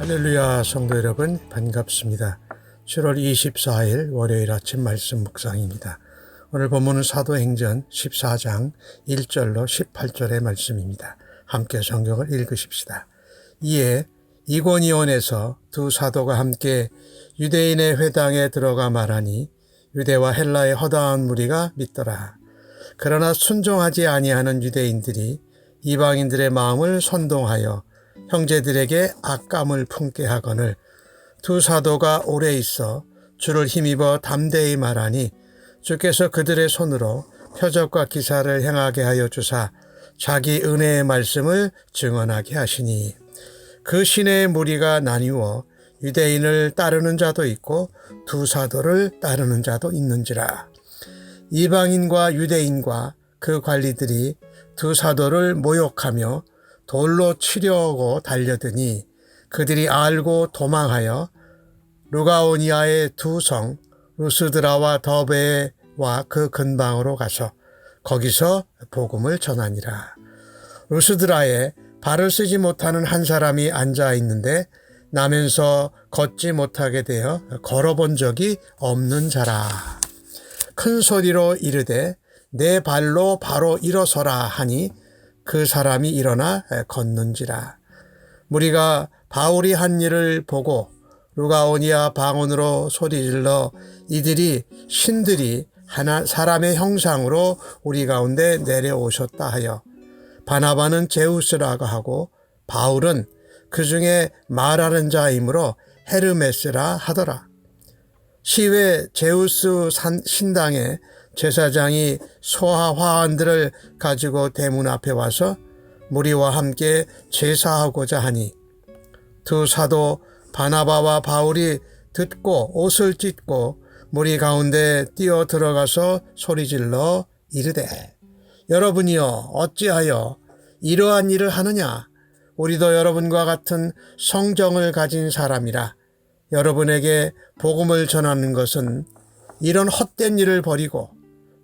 할렐루야 성도 여러분 반갑습니다. 7월 24일 월요일 아침 말씀 묵상입니다. 오늘 본문은 사도행전 14장 1절로 18절의 말씀입니다. 함께 성경을 읽으십시다. 이에 이고니온에서 두 사도가 함께 유대인의 회당에 들어가 말하니 유대와 헬라의 허다한 무리가 믿더라. 그러나 순종하지 아니하는 유대인들이 이방인들의 마음을 선동하여 형제들에게 악감을 품게 하거늘 두 사도가 오래 있어 주를 힘입어 담대히 말하니 주께서 그들의 손으로 표적과 기사를 행하게 하여 주사 자기 은혜의 말씀을 증언하게 하시니 그 시내의 무리가 나뉘어 유대인을 따르는 자도 있고 두 사도를 따르는 자도 있는지라. 이방인과 유대인과 그 관리들이 두 사도를 모욕하며 돌로 치려고 달려드니 그들이 알고 도망하여 루가오니아의 두 성 루스드라와 더베와 그 근방으로 가서 거기서 복음을 전하니라. 루스드라에 발을 쓰지 못하는 한 사람이 앉아 있는데 나면서 걷지 못하게 되어 걸어본 적이 없는 자라. 큰 소리로 이르되 내 발로 바로 일어서라 하니 그 사람이 일어나 걷는지라. 무리가 바울이 한 일을 보고 루가오니아 방언으로 소리질러 이들이 신들이 하나 사람의 형상으로 우리 가운데 내려오셨다 하여 바나바는 제우스라고 하고 바울은 그 중에 말하는 자이므로 헤르메스라 하더라. 시외 제우스 신당에 제사장이 소화 화환들을 가지고 대문 앞에 와서 무리와 함께 제사하고자 하니 두 사도 바나바와 바울이 듣고 옷을 찢고 무리 가운데 뛰어 들어가서 소리질러 이르되 여러분이여 어찌하여 이러한 일을 하느냐. 우리도 여러분과 같은 성정을 가진 사람이라. 여러분에게 복음을 전하는 것은 이런 헛된 일을 버리고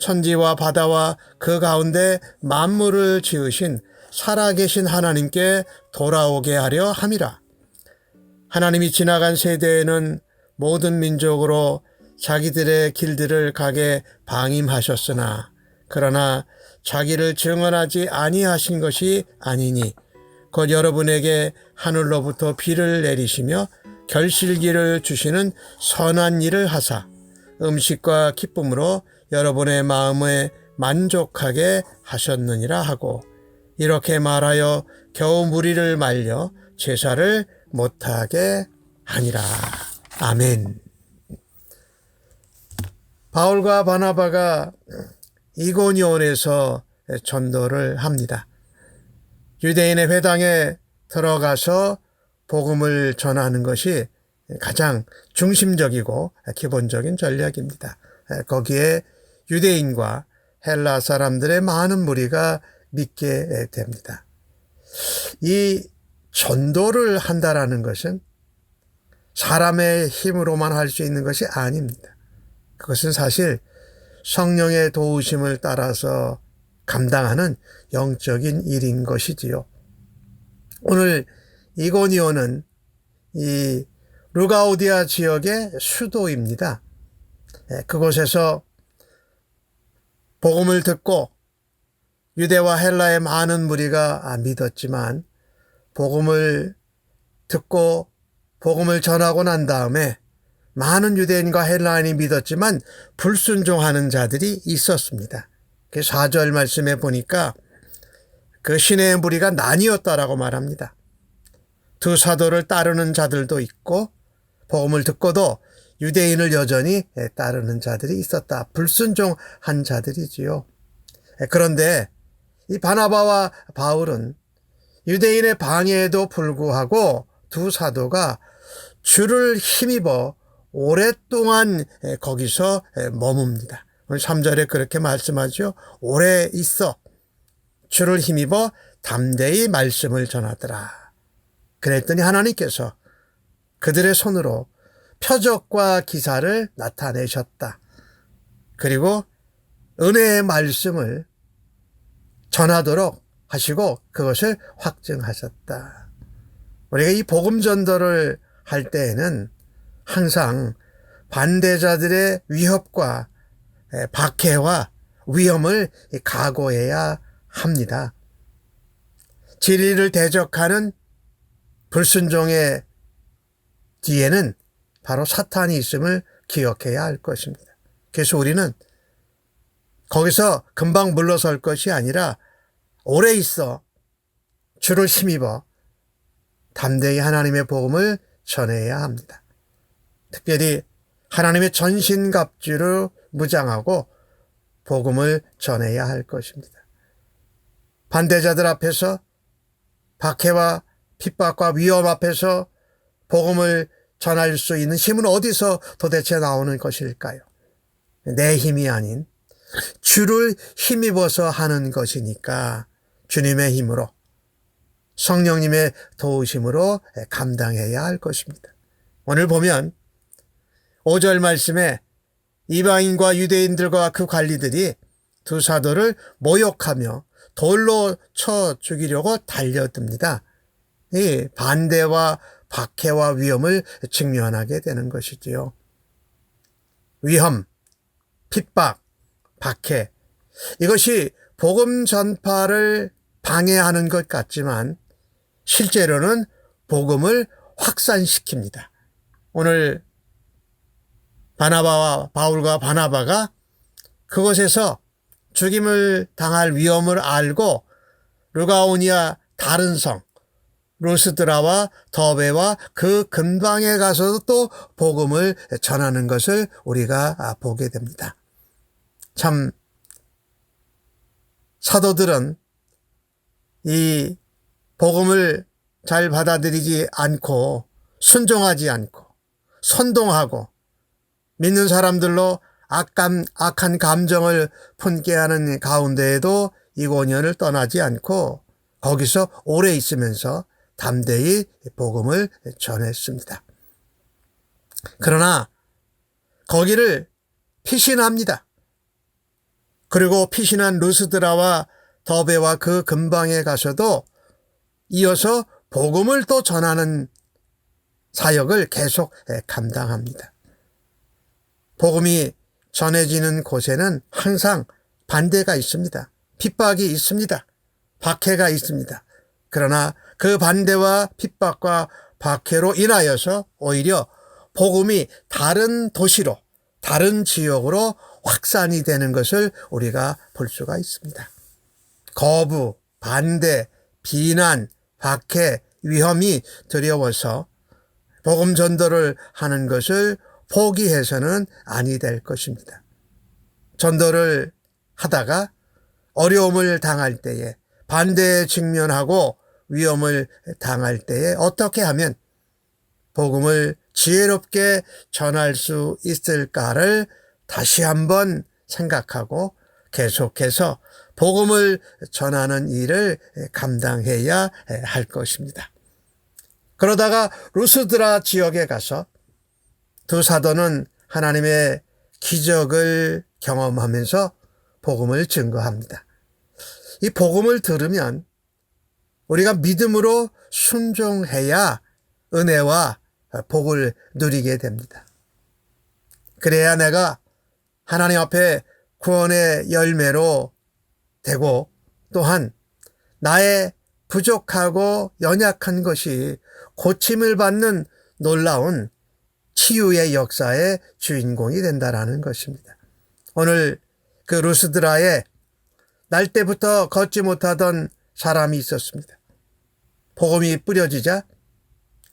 천지와 바다와 그 가운데 만물을 지으신 살아계신 하나님께 돌아오게 하려 함이라. 하나님이 지나간 세대에는 모든 민족으로 자기들의 길들을 가게 방임하셨으나 그러나 자기를 증언하지 아니하신 것이 아니니 곧 여러분에게 하늘로부터 비를 내리시며 결실기를 주시는 선한 일을 하사 음식과 기쁨으로 여러분의 마음에 만족하게 하셨느니라 하고 이렇게 말하여 겨우 무리를 말려 제사를 못하게 하니라. 아멘. 바울과 바나바가 이고니온에서 전도를 합니다. 유대인의 회당에 들어가서 복음을 전하는 것이 가장 중심적이고 기본적인 전략입니다. 거기에 유대인과 헬라 사람들의 많은 무리가 믿게 됩니다. 이 전도를 한다라는 것은 사람의 힘으로만 할 수 있는 것이 아닙니다. 그것은 사실 성령의 도우심을 따라서 감당하는 영적인 일인 것이지요. 오늘 이고니온은 이 루가오디아 지역의 수도입니다. 그곳에서 복음을 듣고 유대와 헬라의 많은 무리가 믿었지만 복음을 듣고 복음을 전하고 난 다음에 많은 유대인과 헬라인이 믿었지만 불순종하는 자들이 있었습니다. 4절 말씀에 보니까 그 시내의 무리가 나뉘었다라고 말합니다. 두 사도를 따르는 자들도 있고 복음을 듣고도 유대인을 여전히 따르는 자들이 있었다. 불순종한 자들이지요. 그런데 이 바나바와 바울은 유대인의 방해에도 불구하고 두 사도가 주를 힘입어 오랫동안 거기서 머뭅니다. 오늘 3절에 그렇게 말씀하죠. 오래 있어 주를 힘입어 담대히 말씀을 전하더라. 그랬더니 하나님께서 그들의 손으로 표적과 기사를 나타내셨다. 그리고 은혜의 말씀을 전하도록 하시고 그것을 확증하셨다. 우리가 이 복음 전도를 할 때에는 항상 반대자들의 위협과 박해와 위험을 각오해야 합니다. 진리를 대적하는 불순종의 뒤에는 바로 사탄이 있음을 기억해야 할 것입니다. 그래서 우리는 거기서 금방 물러설 것이 아니라 오래 있어 주를 힘입어 담대히 하나님의 복음을 전해야 합니다. 특별히 하나님의 전신갑주를 무장하고 복음을 전해야 할 것입니다. 반대자들 앞에서 박해와 핍박과 위험 앞에서 복음을 전할 수 있는 힘은 어디서 도대체 나오는 것일까요? 내 힘이 아닌 주를 힘입어서 하는 것이니까 주님의 힘으로 성령님의 도우심으로 감당해야 할 것입니다. 오늘 보면 5절 말씀에 이방인과 유대인들과 그 관리들이 두 사도를 모욕하며 돌로 쳐 죽이려고 달려듭니다. 이 반대와 박해와 위험을 직면하게 되는 것이지요. 위험, 핍박, 박해, 이것이 복음 전파를 방해하는 것 같지만 실제로는 복음을 확산시킵니다. 오늘 바울과 바나바가 그곳에서 죽임을 당할 위험을 알고 르가오니아 다른 성 루스드라와 더베와 그 근방에 가서도 또 복음을 전하는 것을 우리가 보게 됩니다. 참 사도들은 이 복음을 잘 받아들이지 않고 순종하지 않고 선동하고 믿는 사람들로 악한 감정을 품게 하는 가운데에도 이고년을 떠나지 않고 거기서 오래 있으면서 담대히 복음을 전했습니다. 그러나 거기를 피신합니다. 그리고 피신한 루스드라와 더베와 그 근방에 가서도 이어서 복음을 또 전하는 사역을 계속 감당합니다. 복음이 전해지는 곳에는 항상 반대가 있습니다. 핍박이 있습니다. 박해가 있습니다. 그러나 그 반대와 핍박과 박해로 인하여서 오히려 복음이 다른 도시로, 다른 지역으로 확산이 되는 것을 우리가 볼 수가 있습니다. 거부, 반대, 비난, 박해, 위험이 두려워서 복음 전도를 하는 것을 포기해서는 아니 될 것입니다. 전도를 하다가 어려움을 당할 때에, 반대에 직면하고 위험을 당할 때에 어떻게 하면 복음을 지혜롭게 전할 수 있을까를 다시 한번 생각하고 계속해서 복음을 전하는 일을 감당해야 할 것입니다. 그러다가 루스드라 지역에 가서 두 사도는 하나님의 기적을 경험하면서 복음을 증거합니다. 이 복음을 들으면 우리가 믿음으로 순종해야 은혜와 복을 누리게 됩니다. 그래야 내가 하나님 앞에 구원의 열매로 되고 또한 나의 부족하고 연약한 것이 고침을 받는 놀라운 치유의 역사의 주인공이 된다라는 것입니다. 오늘 그 루스드라에 날 때부터 걷지 못하던 사람이 있었습니다. 복음이 뿌려지자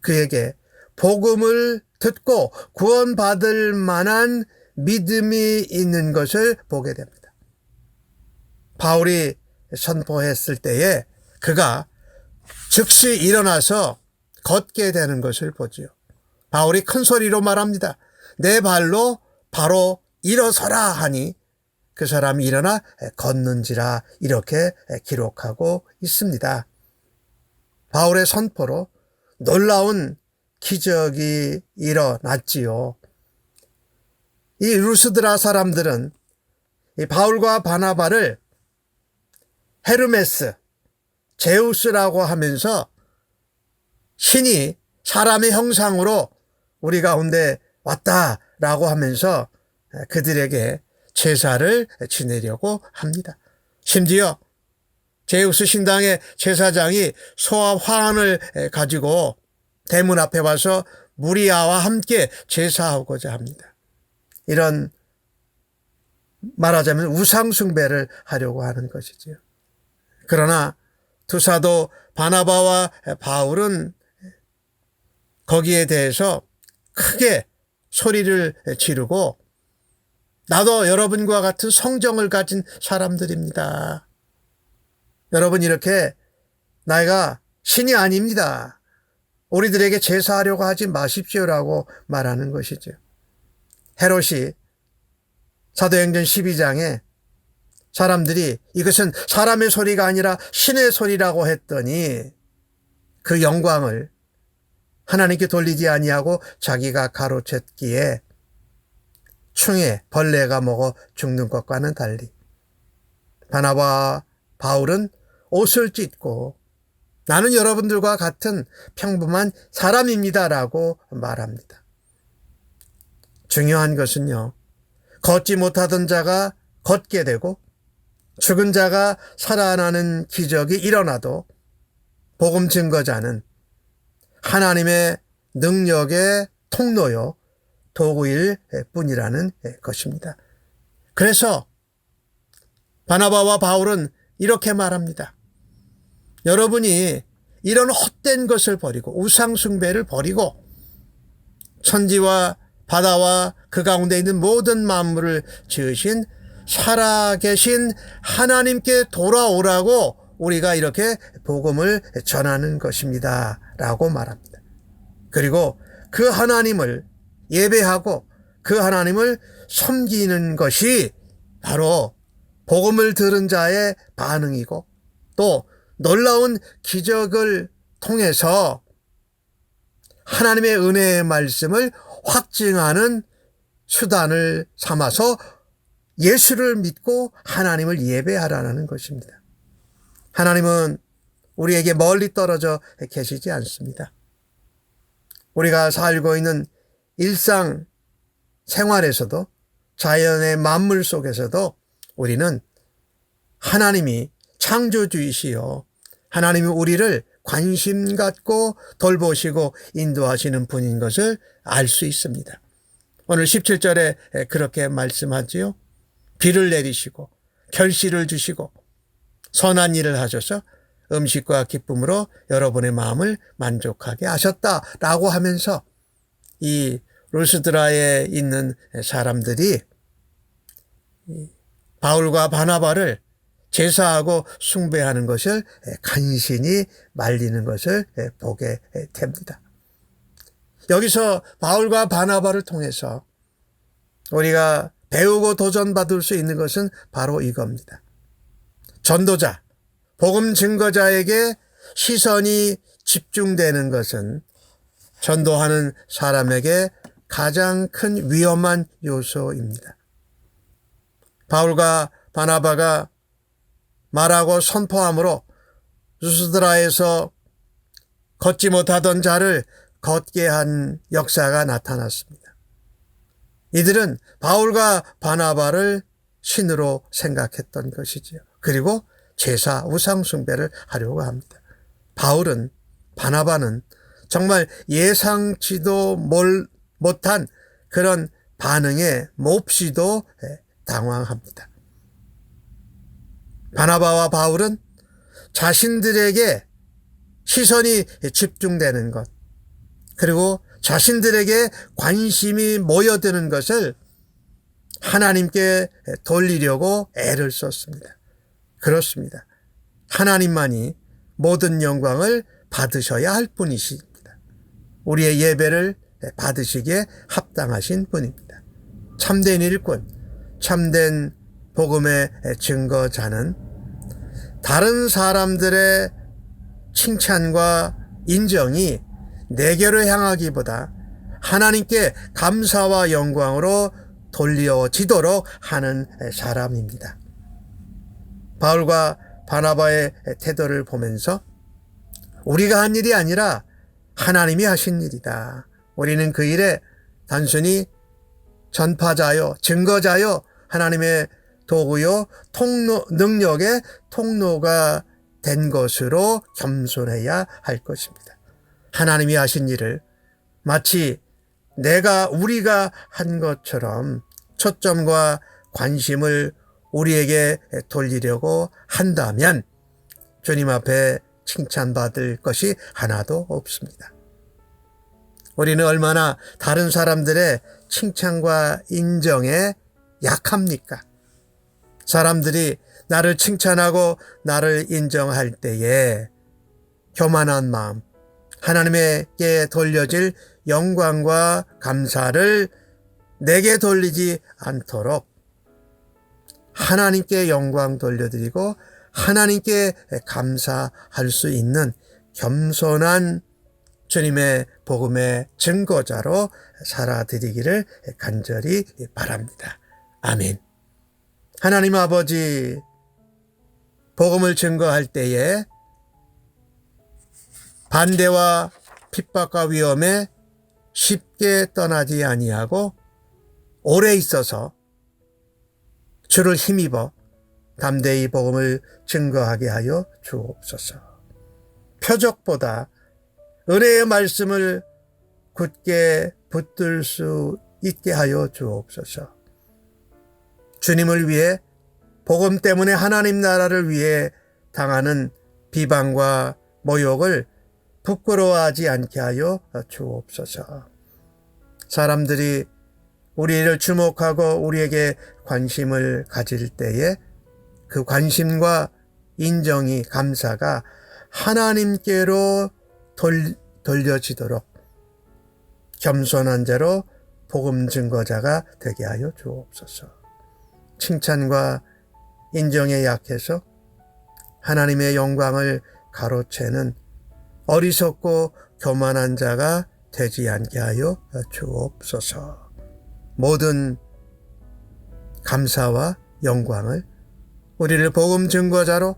그에게 복음을 듣고 구원받을 만한 믿음이 있는 것을 보게 됩니다. 바울이 선포했을 때에 그가 즉시 일어나서 걷게 되는 것을 보지요. 바울이 큰 소리로 말합니다. 내 발로 바로 일어서라 하니 그 사람이 일어나 걷는지라 이렇게 기록하고 있습니다. 바울의 선포로 놀라운 기적이 일어났지요. 이 루스드라 사람들은 이 바울과 바나바를 헤르메스, 제우스라고 하면서 신이 사람의 형상으로 우리 가운데 왔다라고 하면서 그들에게 제사를 지내려고 합니다. 심지어 제우스 신당의 제사장이 소와 화환을 가지고 대문 앞에 와서 무리아와 함께 제사하고자 합니다. 이런 말하자면 우상 숭배를 하려고 하는 것이지요. 그러나 두 사도 바나바와 바울은 거기에 대해서 크게 소리를 지르고 나도 여러분과 같은 성정을 가진 사람들입니다. 여러분 이렇게 나이가 신이 아닙니다. 우리들에게 제사하려고 하지 마십시오라고 말하는 것이죠. 헤롯이 사도행전 12장에 사람들이 이것은 사람의 소리가 아니라 신의 소리라고 했더니 그 영광을 하나님께 돌리지 아니하고 자기가 가로챘기에 충에 벌레가 먹어 죽는 것과는 달리 바나바와 바울은 옷을 찢고 나는 여러분들과 같은 평범한 사람입니다라고 말합니다. 중요한 것은요, 걷지 못하던 자가 걷게 되고 죽은 자가 살아나는 기적이 일어나도 복음 증거자는 하나님의 능력의 통로요 도구일 뿐이라는 것입니다. 그래서 바나바와 바울은 이렇게 말합니다. 여러분이 이런 헛된 것을 버리고 우상 숭배를 버리고 천지와 바다와 그 가운데 있는 모든 만물을 지으신 살아계신 하나님께 돌아오라고 우리가 이렇게 복음을 전하는 것입니다 라고 말합니다. 그리고 그 하나님을 예배하고 그 하나님을 섬기는 것이 바로 복음을 들은 자의 반응이고 또 놀라운 기적을 통해서 하나님의 은혜의 말씀을 확증하는 수단을 삼아서 예수를 믿고 하나님을 예배하라는 것입니다. 하나님은 우리에게 멀리 떨어져 계시지 않습니다. 우리가 살고 있는 일상 생활에서도 자연의 만물 속에서도 우리는 하나님이 창조주이시요 하나님이 우리를 관심 갖고 돌보시고 인도하시는 분인 것을 알 수 있습니다. 오늘 17절에 그렇게 말씀하지요. 비를 내리시고 결실을 주시고 선한 일을 하셔서 음식과 기쁨으로 여러분의 마음을 만족하게 하셨다라고 하면서 이 루스드라에 있는 사람들이 바울과 바나바를 제사하고 숭배하는 것을 간신히 말리는 것을 보게 됩니다. 여기서 바울과 바나바를 통해서 우리가 배우고 도전받을 수 있는 것은 바로 이겁니다. 전도자, 복음 증거자에게 시선이 집중되는 것은 전도하는 사람에게 가장 큰 위험한 요소입니다. 바울과 바나바가 말하고 선포함으로 루스드라에서 걷지 못하던 자를 걷게 한 역사가 나타났습니다. 이들은 바울과 바나바를 신으로 생각했던 것이지요. 그리고 제사 우상 숭배를 하려고 합니다. 바울은 바나바는 정말 예상치도 못한 그런 반응에 몹시도 당황합니다. 바나바와 바울은 자신들에게 시선이 집중되는 것, 그리고 자신들에게 관심이 모여드는 것을 하나님께 돌리려고 애를 썼습니다. 그렇습니다. 하나님만이 모든 영광을 받으셔야 할 분이십니다. 우리의 예배를 받으시기에 합당하신 분입니다. 참된 일꾼, 참된 복음의 증거자는 다른 사람들의 칭찬과 인정이 내게로 향하기보다 하나님께 감사와 영광으로 돌려지도록 하는 사람입니다. 바울과 바나바의 태도를 보면서 우리가 한 일이 아니라 하나님이 하신 일이다. 우리는 그 일에 단순히 전파자요, 증거자요, 하나님의 도구요, 능력의 통로가 된 것으로 겸손해야 할 것입니다. 하나님이 하신 일을 마치 우리가 한 것처럼 초점과 관심을 우리에게 돌리려고 한다면 주님 앞에 칭찬받을 것이 하나도 없습니다. 우리는 얼마나 다른 사람들의 칭찬과 인정에 약합니까? 사람들이 나를 칭찬하고 나를 인정할 때에 교만한 마음, 하나님에게 돌려질 영광과 감사를 내게 돌리지 않도록 하나님께 영광 돌려드리고 하나님께 감사할 수 있는 겸손한 주님의 복음의 증거자로 살아드리기를 간절히 바랍니다. 아멘. 하나님 아버지, 복음을 증거할 때에 반대와 핍박과 위험에 쉽게 떠나지 아니하고 오래 있어서 주를 힘입어 담대히 복음을 증거하게 하여 주옵소서. 표적보다 은혜의 말씀을 굳게 붙들 수 있게 하여 주옵소서. 주님을 위해, 복음 때문에 하나님 나라를 위해 당하는 비방과 모욕을 부끄러워하지 않게 하여 주옵소서. 사람들이 우리를 주목하고 우리에게 관심을 가질 때에 그 관심과 인정이, 감사가 하나님께로 돌려지도록 겸손한 자로 복음 증거자가 되게 하여 주옵소서. 칭찬과 인정에 약해서 하나님의 영광을 가로채는 어리석고 교만한 자가 되지 않게 하여 주옵소서. 모든 감사와 영광을 우리를 복음 증거자로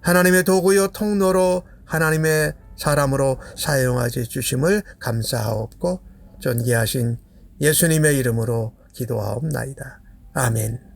하나님의 도구요 통로로 하나님의 사람으로 사용하시 주심을 감사하옵고 존귀하신 예수님의 이름으로 기도하옵나이다. 아멘.